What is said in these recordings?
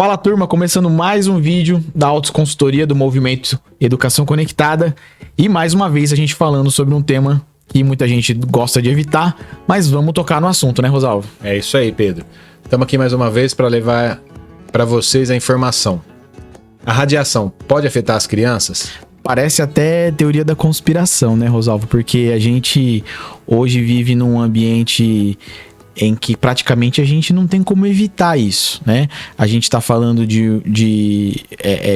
Fala turma, começando mais um vídeo da Autoconsultoria do Movimento Educação Conectada e mais uma vez a gente falando sobre um tema que muita gente gosta de evitar, mas vamos tocar no assunto, né, Rosalvo? É isso aí, Pedro. Estamos aqui mais uma vez para levar para vocês a informação. A radiação pode afetar as crianças? Parece até teoria da conspiração, né, Rosalvo? Porque a gente hoje vive num ambiente em que praticamente a gente não tem como evitar isso, né? A gente está falando de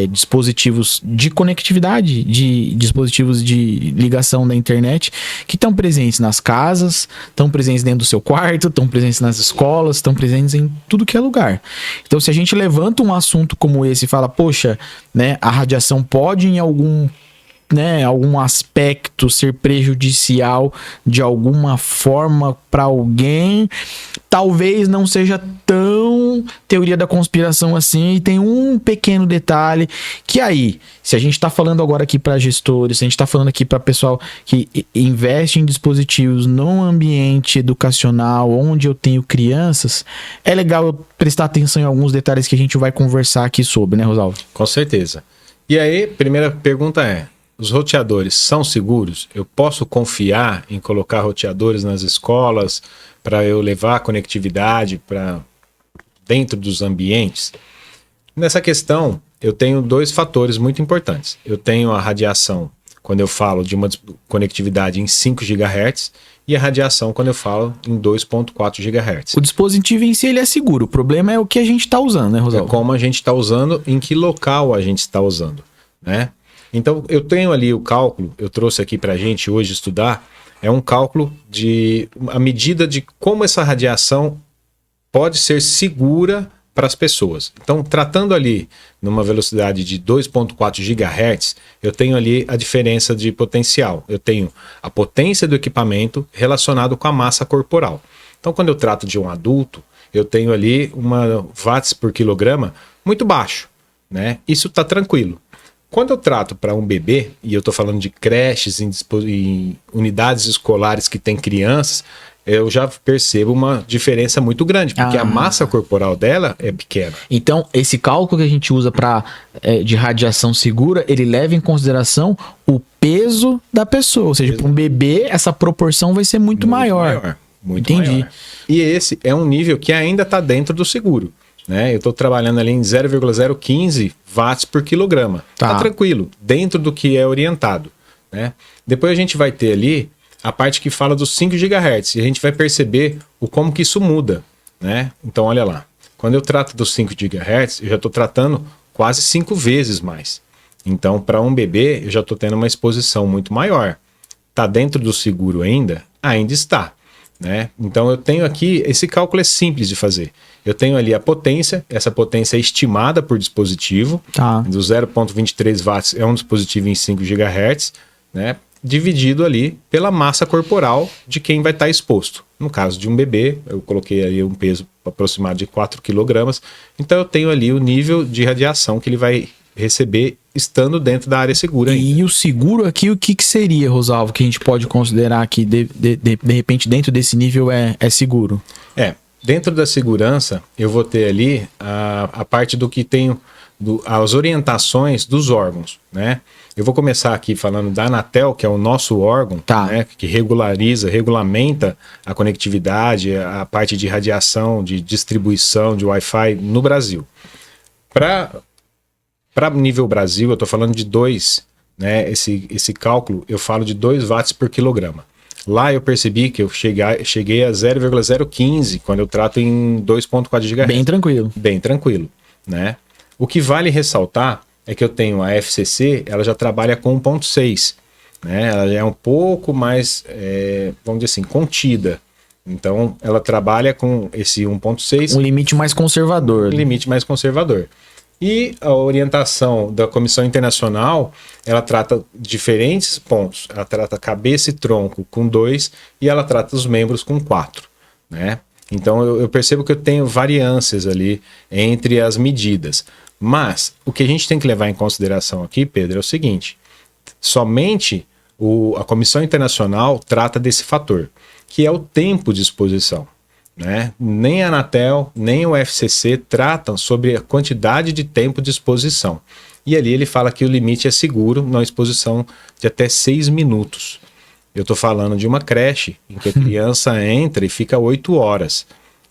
dispositivos de conectividade, de dispositivos de ligação da internet que estão presentes nas casas, estão presentes dentro do seu quarto, estão presentes nas escolas, estão presentes em tudo que é lugar. Então, se a gente levanta um assunto como esse e fala, poxa, né, a radiação pode em algum aspecto ser prejudicial de alguma forma para alguém, talvez não seja tão teoria da conspiração assim, e tem um pequeno detalhe que aí, se a gente está falando agora aqui para gestores, se a gente está falando aqui para pessoal que investe em dispositivos no ambiente educacional onde eu tenho crianças, é legal eu prestar atenção em alguns detalhes que a gente vai conversar aqui sobre, né, Rosalvo? Com certeza. E aí, primeira pergunta é: os roteadores são seguros? Eu posso confiar em colocar roteadores nas escolas para eu levar a conectividade para dentro dos ambientes? Nessa questão, eu tenho dois fatores muito importantes. Eu tenho a radiação, quando eu falo de uma conectividade em 5 GHz, e a radiação quando eu falo em 2.4 GHz. O dispositivo em si ele é seguro, o problema é o que a gente está usando, né, Rosalvo? É como a gente está usando, em que local a gente está usando, né? Então, eu tenho ali o cálculo, eu trouxe aqui para a gente hoje estudar, é um cálculo de a medida de como essa radiação pode ser segura para as pessoas. Então, tratando ali numa velocidade de 2.4 GHz, eu tenho ali a diferença de potencial. Eu tenho a potência do equipamento relacionado com a massa corporal. Então, quando eu trato de um adulto, eu tenho ali uma watts por quilograma muito baixo, né? Isso está tranquilo. Quando eu trato para um bebê, e eu estou falando de creches, em unidades escolares que tem crianças, eu já percebo uma diferença muito grande, porque a massa corporal dela é pequena. Então, esse cálculo que a gente usa de radiação segura, ele leva em consideração o peso da pessoa. Ou seja, para um bebê, essa proporção vai ser muito maior. Muito Entendi. maior. E esse é um nível que ainda está dentro do seguro, né? Eu estou trabalhando ali em 0,015 watts por quilograma. Tá tranquilo, dentro do que é orientado, né? Depois a gente vai ter ali a parte que fala dos 5 GHz e a gente vai perceber como que isso muda, né? Então olha lá, quando eu trato dos 5 GHz, eu já estou tratando quase 5 vezes mais. Então para um bebê eu já estou tendo uma exposição muito maior. Está dentro do seguro ainda? Ainda está, né? Então eu tenho aqui, esse cálculo é simples de fazer. Eu tenho ali a potência, essa potência é estimada por dispositivo, do 0,23 watts é um dispositivo em 5 GHz, né? Dividido ali pela massa corporal de quem vai estar exposto. No caso de um bebê, eu coloquei ali um peso aproximado de 4 kg, então eu tenho ali o nível de radiação que ele vai receber estando dentro da área segura ainda. E o seguro aqui, o que seria, Rosalvo, que a gente pode considerar que de repente dentro desse nível é seguro? Dentro da segurança, eu vou ter ali a parte do que tem as orientações dos órgãos, né? Eu vou começar aqui falando da Anatel, que é o nosso órgão, né, que regulamenta a conectividade, a parte de radiação, de distribuição de Wi-Fi no Brasil. Para nível Brasil, eu estou falando de 2, né? Esse cálculo, eu falo de 2 watts por quilograma. Lá eu percebi que eu cheguei a 0,015 quando eu trato em 2.4 GHz. Bem tranquilo. Bem tranquilo, né? O que vale ressaltar é que eu tenho a FCC, ela já trabalha com 1.6, né? Ela já é um pouco mais, vamos dizer assim, contida. Então ela trabalha com esse 1.6. Um limite mais conservador. Um limite mais conservador. E a orientação da Comissão Internacional, ela trata diferentes pontos. Ela trata cabeça e tronco com 2 e ela trata os membros com 4, né? Então eu percebo que eu tenho variâncias ali entre as medidas. Mas o que a gente tem que levar em consideração aqui, Pedro, é o seguinte: somente a Comissão Internacional trata desse fator, que é o tempo de exposição. né? Nem a Anatel, nem o FCC tratam sobre a quantidade de tempo de exposição. E ali ele fala que o limite é seguro, numa exposição de até 6 minutos. Eu estou falando de uma creche em que a criança entra e fica 8 horas.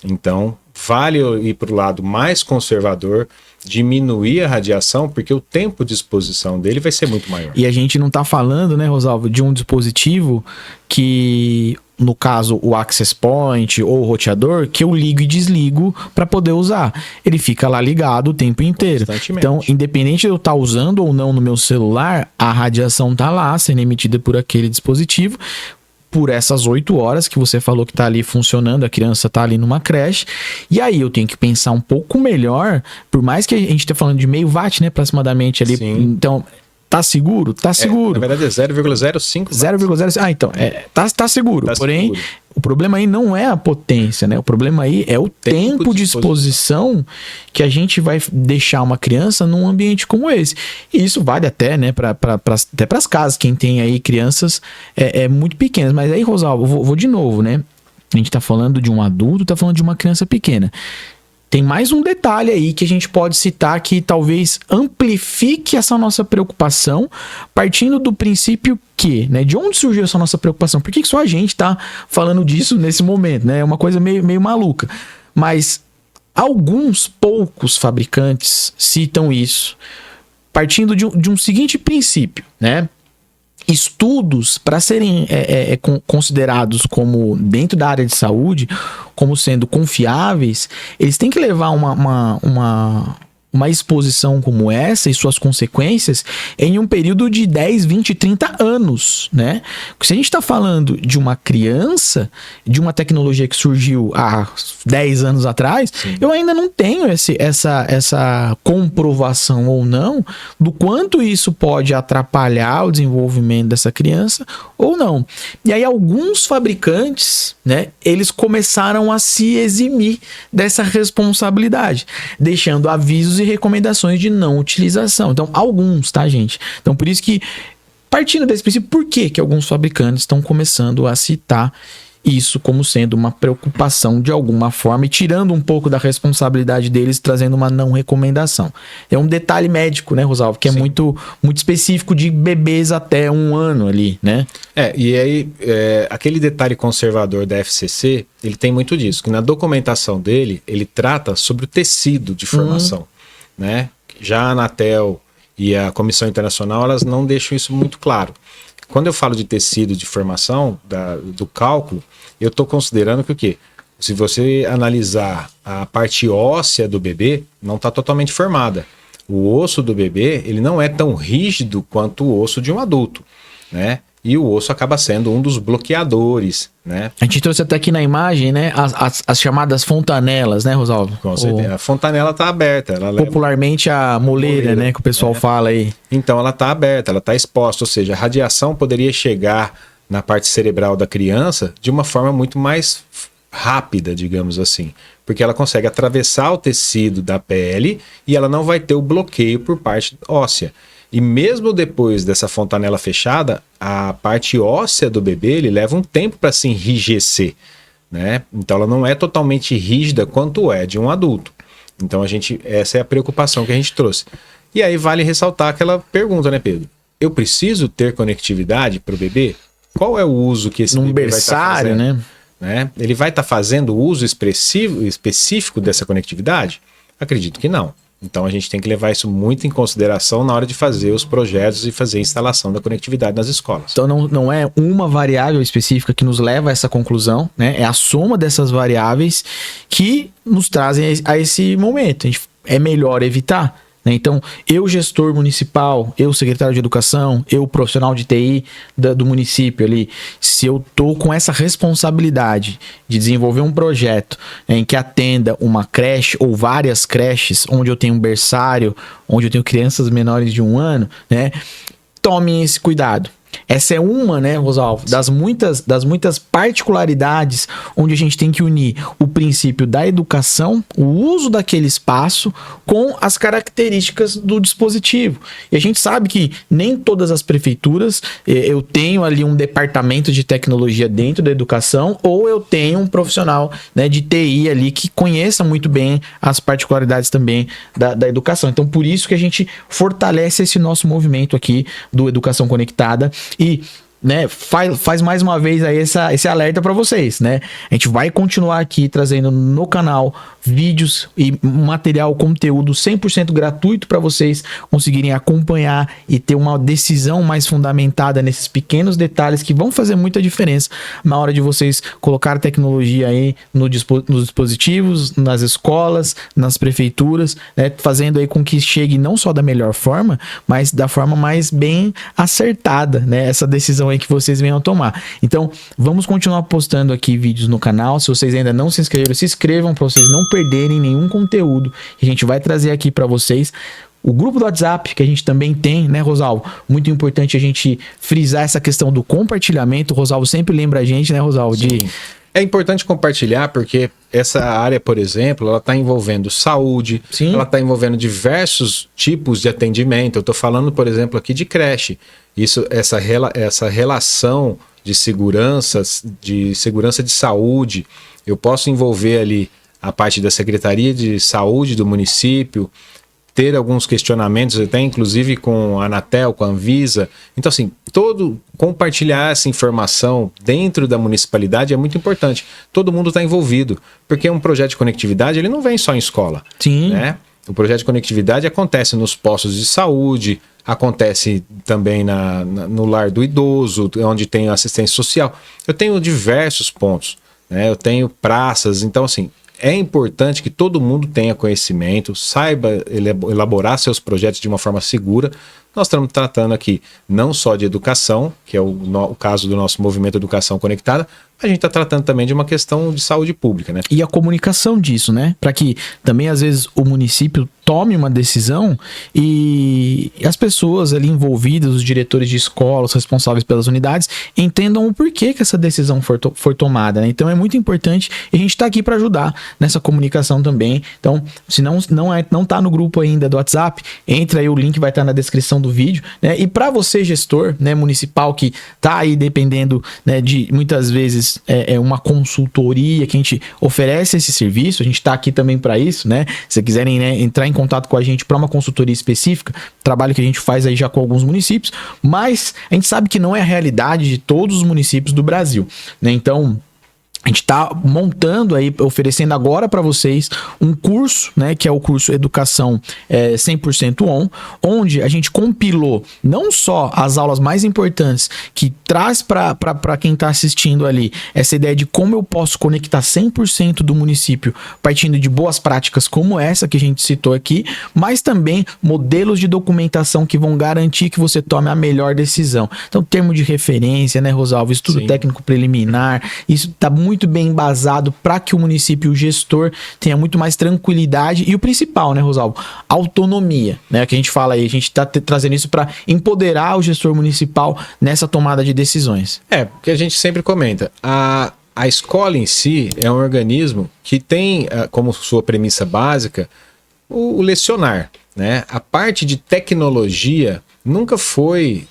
Então, vale ir para o lado mais conservador, diminuir a radiação, porque o tempo de exposição dele vai ser muito maior. E a gente não está falando, né, Rosalvo, de um dispositivo que, no caso, o access point ou o roteador, que eu ligo e desligo para poder usar. Ele fica lá ligado o tempo inteiro. Então, independente de eu estar usando ou não no meu celular, a radiação está lá, sendo emitida por aquele dispositivo, por essas 8 horas que você falou que tá ali funcionando, a criança tá ali numa creche, e aí eu tenho que pensar um pouco melhor, por mais que a gente tá falando de meio watt, né, aproximadamente ali, sim. Então, tá seguro? Tá seguro. Na verdade é 0,05 watts. 0,05, então, tá seguro, tá porém, seguro. O problema aí não é a potência, né, o problema aí é o tempo de exposição que a gente vai deixar uma criança num ambiente como esse, e isso vale até, né, até pras casas, quem tem aí crianças muito pequenas, mas aí, Rosalvo, vou de novo, né, a gente tá falando de um adulto, tá falando de uma criança pequena. Tem mais um detalhe aí que a gente pode citar que talvez amplifique essa nossa preocupação, partindo do princípio que, né, de onde surgiu essa nossa preocupação? Por que só a gente tá falando disso nesse momento, né? É uma coisa meio maluca. Mas alguns poucos fabricantes citam isso, partindo de um seguinte princípio, né? Estudos, para serem considerados como dentro da área de saúde, como sendo confiáveis, eles têm que levar uma exposição como essa e suas consequências em um período de 10, 20, 30 anos, né? Se a gente está falando de uma criança, de uma tecnologia que surgiu há 10 anos atrás, sim, eu ainda não tenho essa comprovação ou não do quanto isso pode atrapalhar o desenvolvimento dessa criança ou não. E aí alguns fabricantes, né, eles começaram a se eximir dessa responsabilidade, deixando avisos e recomendações de não utilização. Então, alguns, tá, gente? Então, por isso que, partindo desse princípio, por que alguns fabricantes estão começando a citar isso como sendo uma preocupação de alguma forma e tirando um pouco da responsabilidade deles, trazendo uma não recomendação. É um detalhe médico, né, Rosalvo? Que é muito, muito específico de bebês até 1 ano ali, né? E aí, aquele detalhe conservador da FCC, ele tem muito disso, que na documentação dele, ele trata sobre o tecido de formação, né? Já a Anatel e a Comissão Internacional, elas não deixam isso muito claro. Quando eu falo de tecido de formação, do cálculo, eu estou considerando que o quê? Se você analisar a parte óssea do bebê, não está totalmente formada. O osso do bebê, ele não é tão rígido quanto o osso de um adulto, né? E o osso acaba sendo um dos bloqueadores, né? A gente trouxe até aqui na imagem, né, as chamadas fontanelas, né, Rosalvo? Com certeza. A fontanela está aberta. Popularmente a moleira, né, que o pessoal fala aí. Então ela está aberta, ela está exposta, ou seja, a radiação poderia chegar na parte cerebral da criança de uma forma muito mais rápida, digamos assim. Porque ela consegue atravessar o tecido da pele e ela não vai ter o bloqueio por parte óssea. E mesmo depois dessa fontanela fechada, a parte óssea do bebê, ele leva um tempo para se enrijecer, né? Então ela não é totalmente rígida quanto é de um adulto. Então essa é a preocupação que a gente trouxe. E aí vale ressaltar aquela pergunta, né, Pedro? Eu preciso ter conectividade para o bebê? Qual é o uso que esse bebê vai estar fazendo? Né? Ele vai estar fazendo uso específico dessa conectividade? Acredito que não. Então a gente tem que levar isso muito em consideração na hora de fazer os projetos e fazer a instalação da conectividade nas escolas. Então não é uma variável específica que nos leva a essa conclusão, né? É a soma dessas variáveis que nos trazem a esse momento. É melhor evitar, né? Então, eu gestor municipal, eu secretário de educação, eu profissional de TI do município ali, se eu tô com essa responsabilidade de desenvolver um projeto em que atenda uma creche ou várias creches, onde eu tenho um berçário, onde eu tenho crianças menores de 1 ano, né? Tomem esse cuidado. essa é uma, né, Rosalvo, das muitas particularidades onde a gente tem que unir o princípio da educação, o uso daquele espaço com as características do dispositivo. E a gente sabe que nem todas as prefeituras, eu tenho ali um departamento de tecnologia dentro da educação, ou eu tenho um profissional, né, de TI ali que conheça muito bem as particularidades também da educação. Então, por isso que a gente fortalece esse nosso movimento aqui do Educação Conectada e, né, faz mais uma vez aí esse alerta para vocês, né? A gente vai continuar aqui trazendo no canal vídeos e material, conteúdo 100% gratuito para vocês conseguirem acompanhar e ter uma decisão mais fundamentada nesses pequenos detalhes que vão fazer muita diferença na hora de vocês colocar tecnologia aí nos dispositivos, nas escolas, nas prefeituras, né? Fazendo aí com que chegue não só da melhor forma, mas da forma mais bem acertada, né? Essa decisão aí que vocês venham tomar. Então, vamos continuar postando aqui vídeos no canal. Se vocês ainda não se inscreveram, se inscrevam para vocês não perderem nenhum conteúdo que a gente vai trazer aqui para vocês. O grupo do WhatsApp, que a gente também tem, né, Rosalvo? Muito importante a gente frisar essa questão do compartilhamento. O Rosalvo sempre lembra a gente, né, Rosalvo? É importante compartilhar porque essa área, por exemplo, ela está envolvendo saúde, Sim. ela está envolvendo diversos tipos de atendimento. Eu estou falando, por exemplo, aqui de creche. Essa relação de segurança de saúde, eu posso envolver ali a parte da Secretaria de Saúde do município, ter alguns questionamentos, até inclusive com a Anatel, com a Anvisa. Então, assim, compartilhar essa informação dentro da municipalidade é muito importante. Todo mundo está envolvido, porque um projeto de conectividade ele não vem só em escola. Sim. Né? O projeto de conectividade acontece nos postos de saúde, acontece também no lar do idoso, onde tem assistência social. Eu tenho diversos pontos, né? Eu tenho praças, então assim, é importante que todo mundo tenha conhecimento, saiba elaborar seus projetos de uma forma segura. Nós estamos tratando aqui não só de educação, que é o caso do nosso movimento Educação Conectada, a gente está tratando também de uma questão de saúde pública, né? E a comunicação disso, né? Para que também, às vezes, o município tome uma decisão e as pessoas ali envolvidas, os diretores de escola, os responsáveis pelas unidades, entendam o porquê que essa decisão foi tomada, né? Então, é muito importante e a gente está aqui para ajudar nessa comunicação também. Então, se não tá no grupo ainda do WhatsApp, entra aí, o link vai estar na descrição do vídeo, né? E para você, gestor, né, municipal, que tá aí dependendo, né, de muitas vezes uma consultoria, que a gente oferece esse serviço, a gente está aqui também para isso, né? Se quiserem, né, entrar em contato com a gente para uma consultoria específica, trabalho que a gente faz aí já com alguns municípios, mas a gente sabe que não é a realidade de todos os municípios do Brasil, né? Então, a gente está montando aí, oferecendo agora para vocês um curso, né, que é o curso Educação 100% On, onde a gente compilou não só as aulas mais importantes, que traz para quem está assistindo ali essa ideia de como eu posso conectar 100% do município partindo de boas práticas como essa que a gente citou aqui, mas também modelos de documentação que vão garantir que você tome a melhor decisão. Então, termo de referência, né, Rosalvo? Estudo Sim. técnico preliminar, isso está muito bem embasado para que o município, o gestor, tenha muito mais tranquilidade e o principal, né, Rosalvo? Autonomia, né? Que a gente fala aí, a gente está trazendo isso para empoderar o gestor municipal nessa tomada de decisões. Porque a gente sempre comenta, a escola em si é um organismo que tem como sua premissa básica o lecionar, né? A parte de tecnologia nunca foi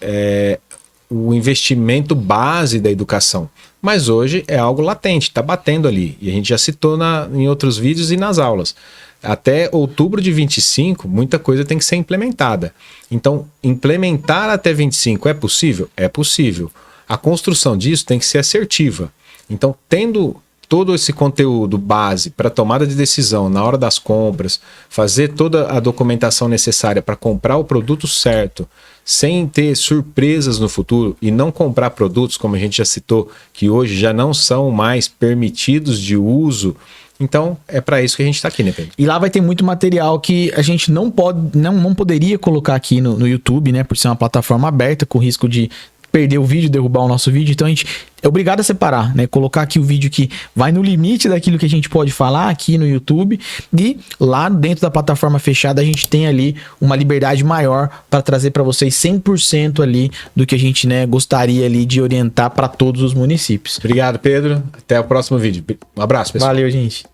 o investimento base da educação. Mas hoje é algo latente, está batendo ali. E a gente já citou em outros vídeos e nas aulas. Até outubro de 25, muita coisa tem que ser implementada. Então, implementar até 25 é possível? É possível. A construção disso tem que ser assertiva. Então, tendo todo esse conteúdo base para tomada de decisão na hora das compras, fazer toda a documentação necessária para comprar o produto certo, sem ter surpresas no futuro e não comprar produtos, como a gente já citou, que hoje já não são mais permitidos de uso. Então, é para isso que a gente está aqui, né, Pedro? E lá vai ter muito material que a gente não poderia colocar aqui no YouTube, né, por ser uma plataforma aberta, com risco de perder o vídeo, derrubar o nosso vídeo. Então a gente é obrigado a separar, né? Colocar aqui o vídeo que vai no limite daquilo que a gente pode falar aqui no YouTube, e lá dentro da plataforma fechada a gente tem ali uma liberdade maior para trazer para vocês 100% ali do que a gente, né, gostaria ali de orientar para todos os municípios. Obrigado, Pedro. Até o próximo vídeo. Um abraço, pessoal. Valeu, gente.